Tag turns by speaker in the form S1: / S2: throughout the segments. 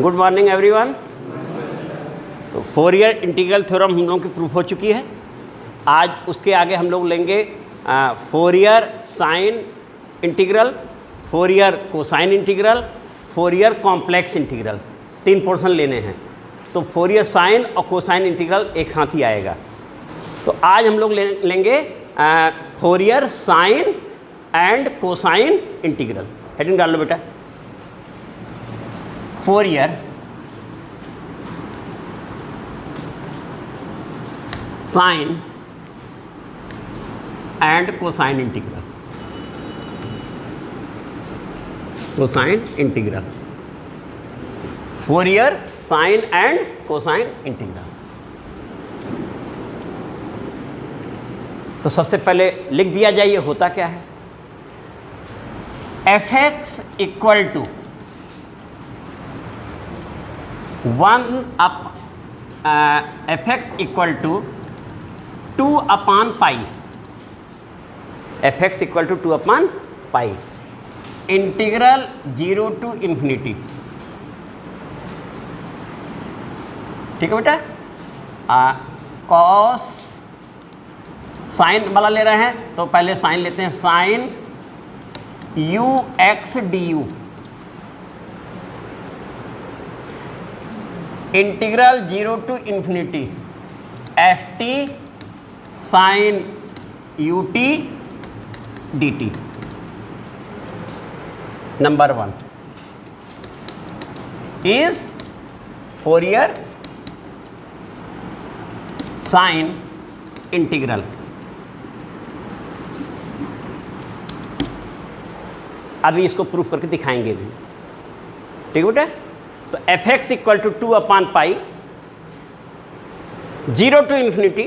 S1: Good morning everyone. तो Fourier integral theorem हम लोगों की प्रूफ हो चुकी है। आज उसके आगे हम लोग लेंगे Fourier sine integral, Fourier cosine integral, Fourier complex integral. 3 portion लेने हैं। तो फोरियर साइन और कोसाइन इंटीग्रल एक साथ ही आएगा। तो आज हम लोग लेंगे Fourier sine and cosine integral. Heading डाल लो बेटा, Fourier sine and cosine integral. Cosine integral, Fourier sine and cosine integral. तो सबसे पहले लिख दिया जाए ये होता क्या है। f(x) equal to 2 upon pi, f(x) equal to 2 upon pi, integral 0 to infinity. ठीक है बेटा। कॉस साइन वाला ले रहे हैं तो पहले साइन लेते हैं, sine ux du, integral 0 to infinity ft sine ut dt। Number 1 is Fourier sine integral. अभी इसको प्रूफ करके दिखाएंगे भी। ठीक है बेटा। तो f(x) equal to 2 upon pi, 0 to infinity,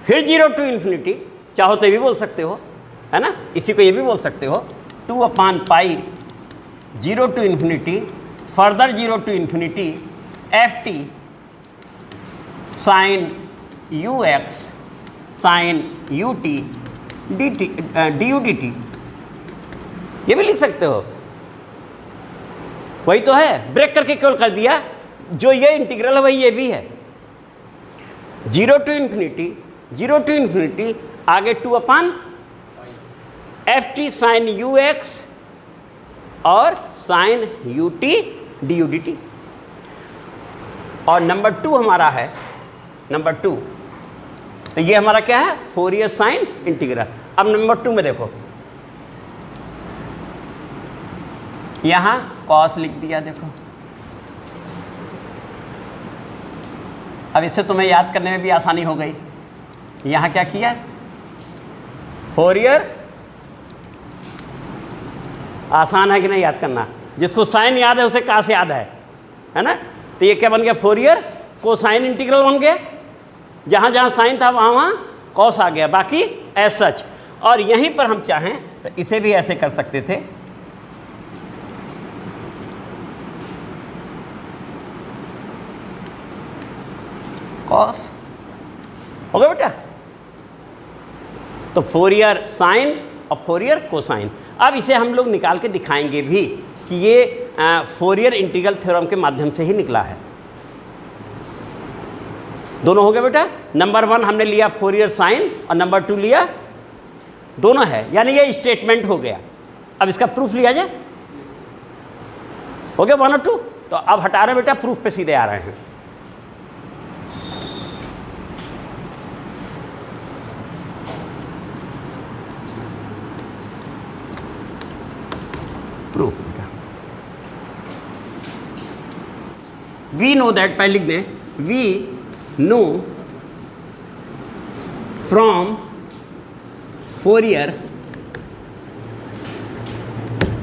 S1: फिर 0 टू इन्फिनिटी, चाहो तो ये भी बोल सकते हो, है ना। इसी को ये भी बोल सकते हो, 2 upon pi 0 to infinity, further 0 to infinity ft sine ux sine ut dt du dt। ये भी लिख सकते हो, वही तो है। ब्रेक करके केवल कर दिया, जो ये इंटीग्रल है वही ये भी है। 0 टू इन्फिनिटी, 0 टू इन्फिनिटी, आगे 2 अपॉन ft साइन ux और साइन ut du dt। और नंबर 2 हमारा है, नंबर 2। तो ये हमारा क्या है, फोरियर साइन इंटीग्रल। अब नंबर 2 में देखो, यहां कॉस लिख दिया। देखो अब इससे तुम्हें याद करने में भी आसानी हो गई। यहां क्या किया, फोरियर, आसान है कि नहीं याद करना। जिसको साइन याद है उसे कॉस याद है ना। तो ये क्या बन गया, फोरियर कोसाइन इंटीग्रल बन गया। जहां जहां साइन था वहां वहां कॉस आ गया, बाकी एज सच। और यहीं पर हम चाहें तो इसे भी ऐसे कर सकते थे, कॉस। हो गया बेटा। तो फोरियर साइन और फोरियर कोसाइन। अब इसे हम लोग निकाल के दिखाएंगे भी कि ये फोरियर इंटीग्रल थ्योरम के माध्यम से ही निकला है। दोनों हो गए बेटा। नंबर 1 हमने लिया फोरियर साइन और नंबर 2 लिया, दोनों है, यानी ये स्टेटमेंट हो गया। अब इसका प्रूफ लिया जाए। हो गया 1 और 2। तो अब हटा रहे बेटा, प्रूफ पे सीधे आ रहे हैं। प्रूफ बेटा, वी नो दैट, पहले लिख दें, we know from Fourier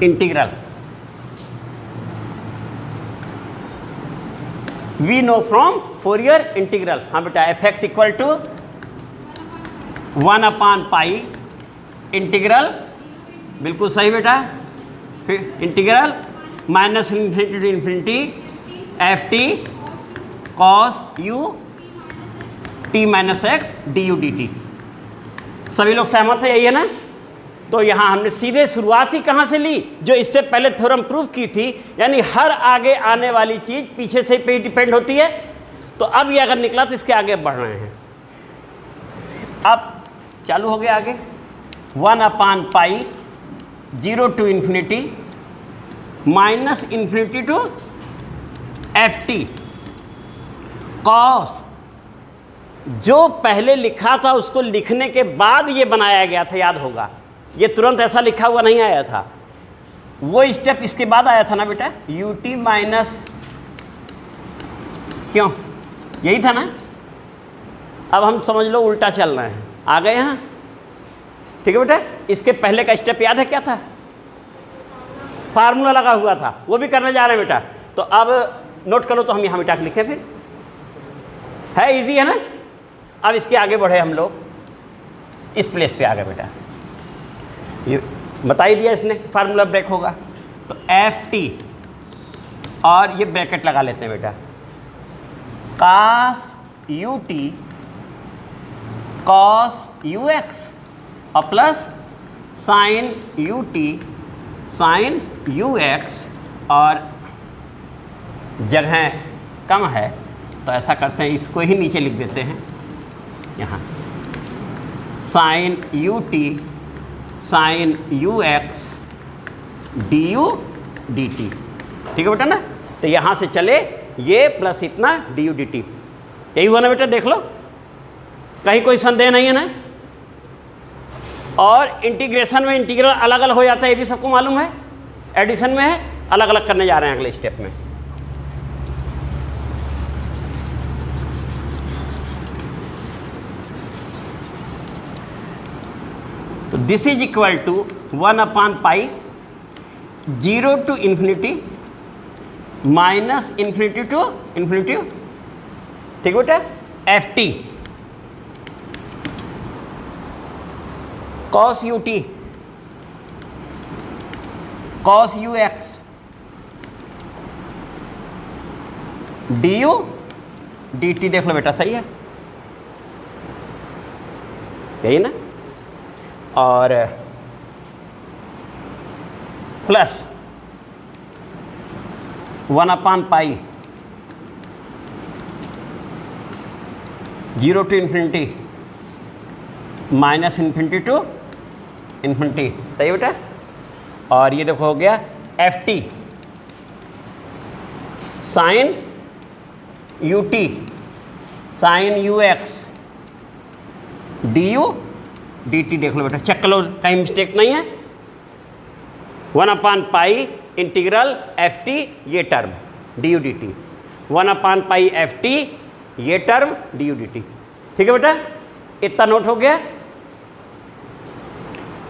S1: integral, we know from Fourier integral. हाँ बेटा, f(x) equal to 1 upon pi, integral, बिल्कुल सही बेटा, फिर integral minus infinity to infinity ft cos u t minus x D you d t. सभी लोग सहमत है, यही है ना। तो यहाँ हमने सीधे शुरुआत ही कहाँ से ली, जो इससे पहले थ्योरम प्रूव की थी, यानी हर आगे आने वाली चीज़ पीछे से पे डिपेंड होती है। तो अब ये अगर निकला तो इसके आगे बढ़ रहे हैं। अब चालू हो गया आगे 1/π 0 to ∞ -∞ to ft cos, जो पहले लिखा था उसको लिखने के बाद ये बनाया गया था, याद होगा, ये तुरंत ऐसा लिखा हुआ नहीं आया था, वो स्टेप इसके बाद आया था ना बेटा, ut माइनस, क्यों, यही था ना। अब हम समझ लो उल्टा चल रहे हैं, आ गए यहाँ, ठीक है बेटा। इसके पहले का स्टेप याद है क्या था, फार्मूला लगा हुआ था, वो भी करने जा रहे हैं बेटा। तो अब नोट करो, तो हम यहाँ मिटा के लिखे, फिर है इजी है ना। अब इसके आगे बढ़े हम लोग, इस प्लेस पे आ गए बेटा, ये बता ही दिया इसने, फार्मूला ब्रेक होगा तो ft, और ये ब्रैकेट लगा लेते हैं बेटा, cos ut cos ux और plus sin ut sin ux, और जगह कम है तो ऐसा करते हैं, इसको ही नीचे लिख देते हैं यहाँ, sin ut sin ux du dt, ठीक है बेटा ना। तो यहाँ से चले ये प्लस इतना du dt, यही हुआ ना बेटा, देख लो, कहीं कोई संदेह नहीं है ना। और इंटीग्रेशन में इंटीग्रल अलग अलग हो जाता है, ये भी सबको मालूम है, एडिशन में है, अलग अलग करने जा रहे हैं अगले स्टेप में। तो this is equal to 1/π 0 to ∞ -∞ to ∞, ठीक है बेटा, ft cos ut cos ux du dt, देख लो बेटा, सही है, यही ना। और प्लस 1/π 0 to ∞ -∞ to ∞, सही बेटा। और ये देखो हो गया ft sin ut sin ux du dt, देख लो बेटा, चेक कर लो कहीं मिस्टेक नहीं है। 1/π इंटीग्रल ft ये टर्म du dt, 1/π ft ये टर्म du dt, ठीक है बेटा। इतना नोट हो गया।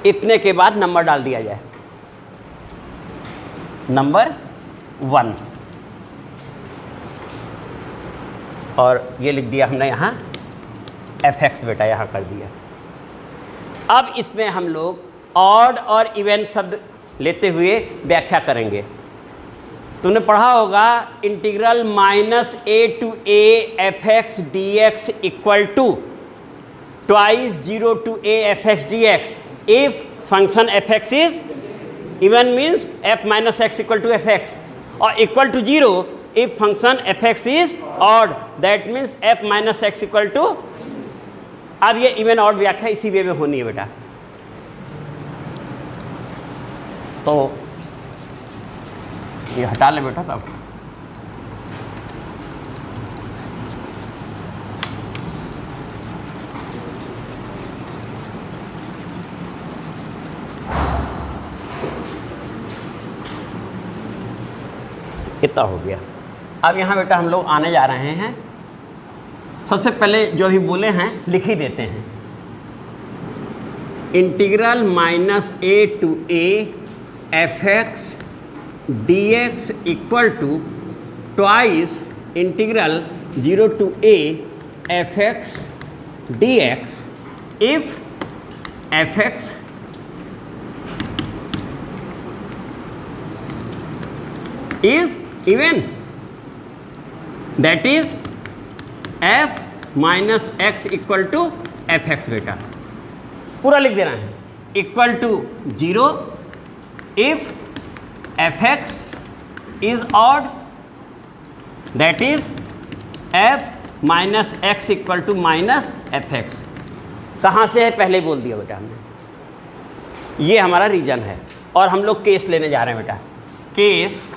S1: इतने के बाद नंबर डाल दिया जाए, नंबर 1, और ये लिख दिया हमने यहाँ fx बेटा, यहाँ कर दिया। अब इसमें हम लोग ऑड और इवन शब्द लेते हुए व्याख्या करेंगे। तुमने पढ़ा होगा integral -a to a fx dx equal to twice 0 to a fx dx if function fx is even means f minus x equal to fx, or equal to 0 if function fx is odd, that means f minus x equal to। अब ये even odd व्याख्या इसी वे में होनी है बेटा। तो ये हटा ले बेटा, तब इतना हो गया। अब यहाँ बेटा हम लोग आने जा रहे हैं, सबसे पहले जो अभी बोले हैं लिख ही देते हैं। Integral -a to a fx dx equal to twice integral 0 to a fx dx if fx is even, that is f minus x equal to f x बेटा, पूरा लिख देना है। इक्वल टू 0 इफ fx is odd, that is f minus x equal to minus f x. कहाँ से है पहले बोल दिया बेटा हमने, ये हमारा रीजन है। और हम लोग केस लेने जा रहे हैं बेटा, case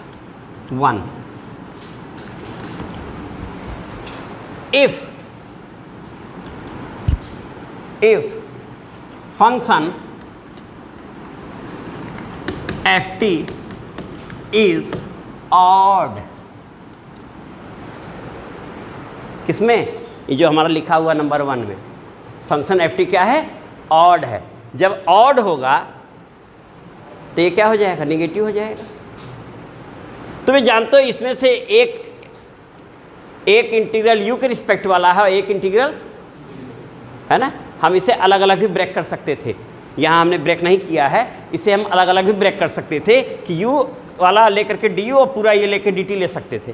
S1: 1, if function F T is odd, किसमें, ये जो हमारा लिखा हुआ नंबर 1 में, फंक्शन एफ टी क्या है, ऑड है। जब ऑड होगा तो ये क्या हो जाएगा, निगेटिव हो जाएगा। तुम्हें जानते हो इसमें से एक इंटीग्रल यू के रिस्पेक्ट वाला है और एक इंटीग्रल है ना, हम इसे अलग अलग भी ब्रेक कर सकते थे। यहाँ हमने ब्रेक नहीं किया है, इसे हम अलग अलग भी ब्रेक कर सकते थे कि यू वाला लेकर के डी यू और पूरा ये लेकर डी टी ले सकते थे।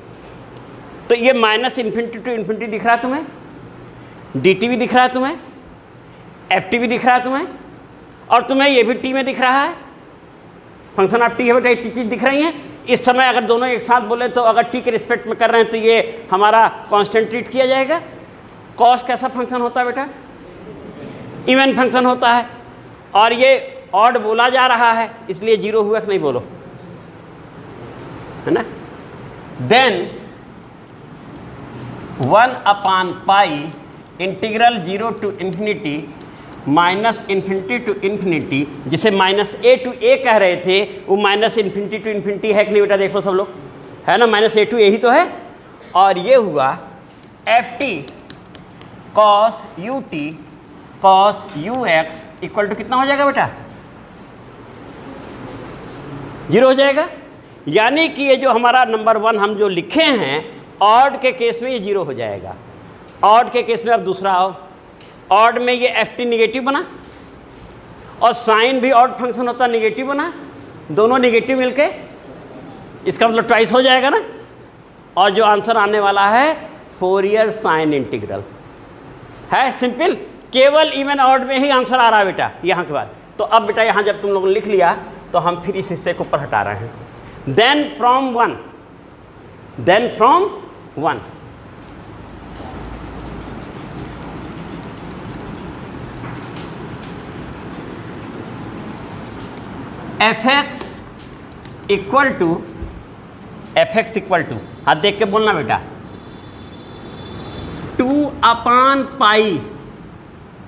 S1: तो ये माइनस इन्फिनिटी टू इन्फिनिटी दिख रहा है तुम्हें, डी टी भी दिख रहा है तुम्हें, एफ टी भी दिख रहा है तुम्हें, और तुम्हें ये भी टी में दिख रहा है, फंक्शन ऑफ टी है बेटा, इतनी चीज़ दिख रही हैं। इस समय अगर दोनों एक साथ बोले तो अगर टी के रिस्पेक्ट में कर रहे हैं तो ये हमारा कांस्टेंट ट्रीट किया जाएगा। कॉस कैसा फंक्शन होता है बेटा, इवन फंक्शन होता है, और ये ऑड बोला जा रहा है इसलिए 0 हुआ कि नहीं बोलो, है ना। Then 1/π integral 0 to infinity minus infinity to infinity, जिसे माइनस ए टू ए कह रहे थे, वो माइनस इन्फिनिटी टू इन्फिनिटी है कि नहीं बेटा, देख लो सब लोग, है ना, माइनस ए टू ए ही तो है। और ये हुआ f T cos you t cos you x equal to कितना हो जाएगा बेटा, 0 हो जाएगा। यानी कि ये जो हमारा नंबर 1 हम जो लिखे हैं, ऑड के केस में ये 0 हो जाएगा। ऑड के केस में अब दूसरा आओ, ऑड में ये एफ टी निगेटिव बना और साइन भी ऑड फंक्शन होता निगेटिव बना, दोनों निगेटिव मिलके इसका मतलब ट्वाइस हो जाएगा ना। और जो आंसर आने वाला है फोरियर साइन इंटीग्रल है, सिंपल, केवल इवन ऑड में ही आंसर आ रहा है बेटा यहाँ के बाद। तो अब बेटा यहाँ जब तुम लोगों ने लिख लिया तो हम फिर इस हिस्से को ऊपर हटा रहे हैं। Then from one f x equal to, हाथ देख के बोलना बेटा, 2/π।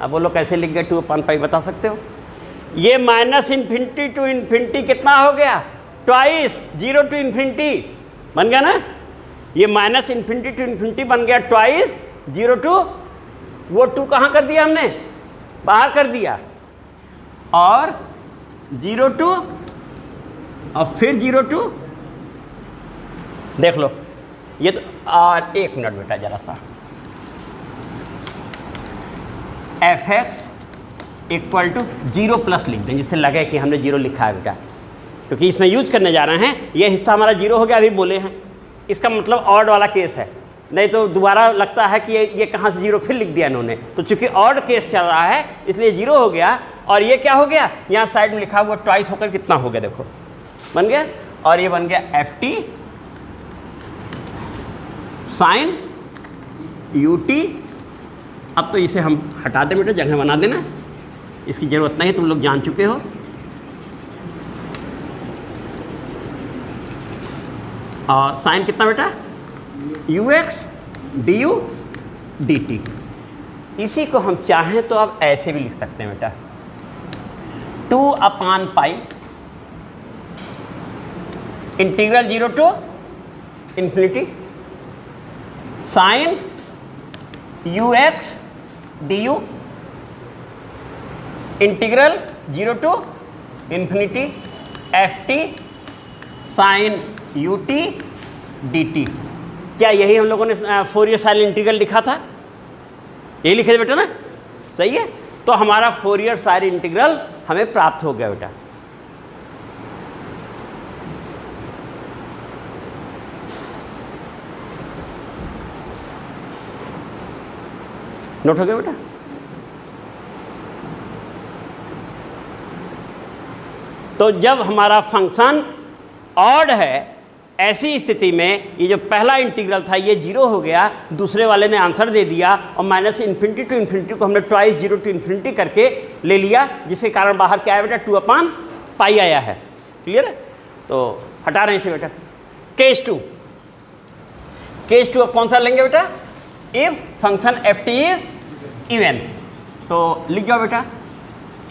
S1: अब बोलो कैसे लिख गए 2/π, बता सकते हो। ये माइनस इन्फिनिटी टू इन्फिनिटी कितना हो गया, ट्वाइस 0 टू इन्फिनिटी बन गया ना। ये माइनस इन्फिनिटी टू इन्फिनिटी बन गया ट्वाइस 0 टू, वो 2 कहाँ कर दिया हमने, बाहर कर दिया, और 0 टू और फिर 0 टू, देख लो ये तो। और 1 मिनट बेटा जरा सा, f x equal to 0 plus लिख दें, जिससे लगे कि हमने 0 लिखा है बेटा, क्योंकि इसमें यूज करने जा रहे हैं। ये हिस्सा हमारा 0 हो गया, अभी बोले हैं, इसका मतलब ऑड वाला केस है, नहीं तो दोबारा लगता है कि ये कहाँ से 0 फिर लिख दिया इन्होंने। तो चूंकि ऑड केस चल रहा है इसलिए 0 हो गया, और ये क्या हो गया, यहाँ साइड में लिखा हुआ ट्वाइस होकर कितना हो गया, देखो बन गया, और ये बन गया f t sine u t. अब तो इसे हम हटा दें बेटा, जगह बना देना, इसकी ज़रूरत नहीं, तुम लोग जान चुके हो। और साइन कितना बेटा, you x D you d T. इसी को हम चाहें तो अब ऐसे भी लिख सकते हैं बेटा, 2/π integral 0 to infinity sine you x D u integral 0 to infinity F t sine u t d t. क्या यही हम लोगों ने फोरियर साइन इंटीग्रल लिखा था, यही लिखे थे बेटा ना, सही है। तो हमारा फोरियर साइन इंटीग्रल हमें प्राप्त हो गया बेटा। नोट हो गया बेटा। तो जब हमारा फंक्शन ऑड है, ऐसी स्थिति में ये जो पहला इंटीग्रल था ये 0 हो गया, दूसरे वाले ने आंसर दे दिया और माइनस इन्फिनिटी टू इन्फिनिटी को हमने ट्वाइस 0 टू इन्फिनिटी करके ले लिया, जिसके कारण बाहर क्या है बेटा, 2/π आया है। क्लियर है? तो हटा रहे हैं इसे बेटा। केस टू अब कौन सा लेंगे बेटा, if function F T is even. तो लिख जाओ बेटा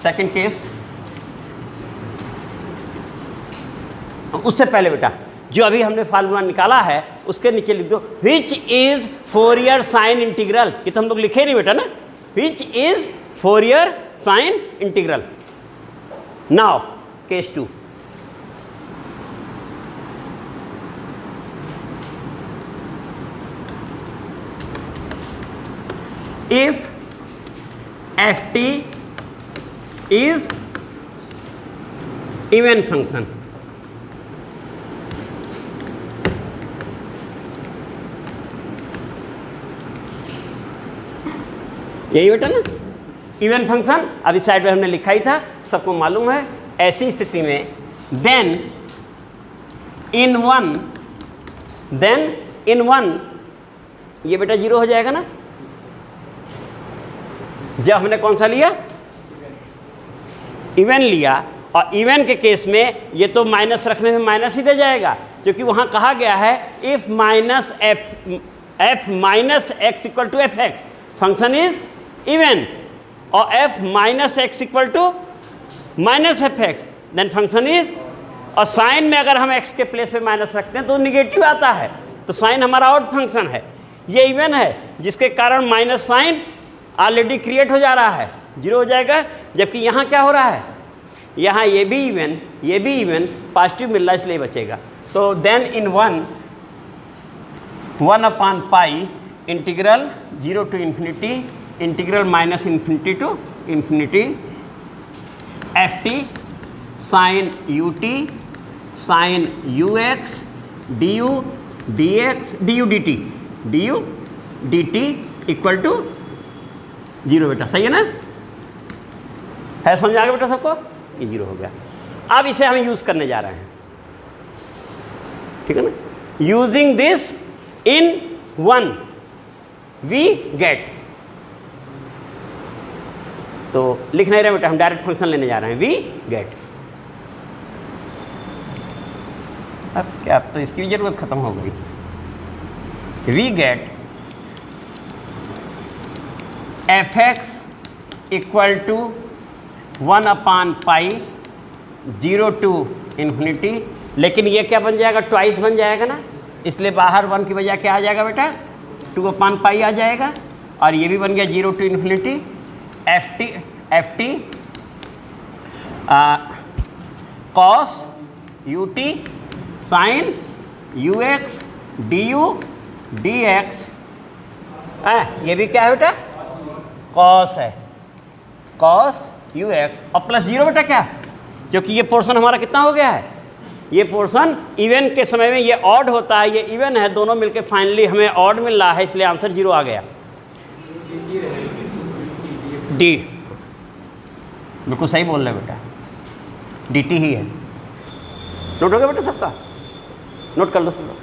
S1: सेकंड केस। उससे पहले बेटा जो अभी हमने फार्मूला निकाला है उसके नीचे लिख दो which is Fourier sine integral. ये तो हम लोग लिखे नहीं बेटा ना, which is Fourier sine integral. Now case 2, if ft is even function, यही बेटा ना इवन फंक्शन, अभी साइड में हमने लिखा ही था, सबको मालूम है। ऐसी स्थिति में देन इन वन ये बेटा 0 हो जाएगा ना। जब हमने कौन सा लिया, इवन लिया, और इवन के केस में ये तो माइनस रखने में माइनस ही दे जाएगा, क्योंकि वहाँ कहा गया है if minus f minus x equal to f x function is even, और f minus x equal to minus f x then function is, और साइन में अगर हम एक्स के प्लेस पे माइनस रखते हैं तो निगेटिव आता है, तो साइन हमारा ऑड फंक्शन है। ये इवन है जिसके कारण माइनस साइन ऑलरेडी क्रिएट हो जा रहा है, 0 हो जाएगा। जबकि यहाँ क्या हो रहा है, यहाँ ये भी इवन पॉजिटिव मिल रहा है, इसलिए बचेगा। तो then in 1/π integral 0 to infinity integral minus infinity to infinity F t sine u T sine you x D U D x D you d t equal to 0 बेटा। सही है ना, है समझ आ गया बेटा सबको? ये 0 हो गया। अब इसे हम यूज करने जा रहे हैं, ठीक है ना। Using this in 1 we get, तो लिख नहीं रहे बेटा, हम डायरेक्ट फंक्शन लेने जा रहे हैं, वी गेट। अब क्या, अब तो इसकी भी जरूरत खत्म हो गई। We get f x equal to 1/π 0 to infinity, लेकिन ये क्या बन जाएगा, ट्वाइस बन जाएगा ना, इसलिए बाहर 1 की बजाय क्या आ जाएगा बेटा, 2/π आ जाएगा। और ये भी बन गया 0 to infinity F T cos U T sine you x D U D X, ये भी क्या है बेटा, कॉस है, कॉस यू एक्स, और प्लस 0 बेटा क्या, क्योंकि ये पोर्शन हमारा कितना हो गया है, ये पोर्शन इवन के समय में ये ऑड होता है, ये इवन है, दोनों मिलके फाइनली हमें ऑड मिल रहा है, इसलिए आंसर 0 आ गया। डी बिल्कुल सही बोल रहे बेटा, डी टी ही है। नोट हो गया बेटा सबका, नोट कर लो सब लोग।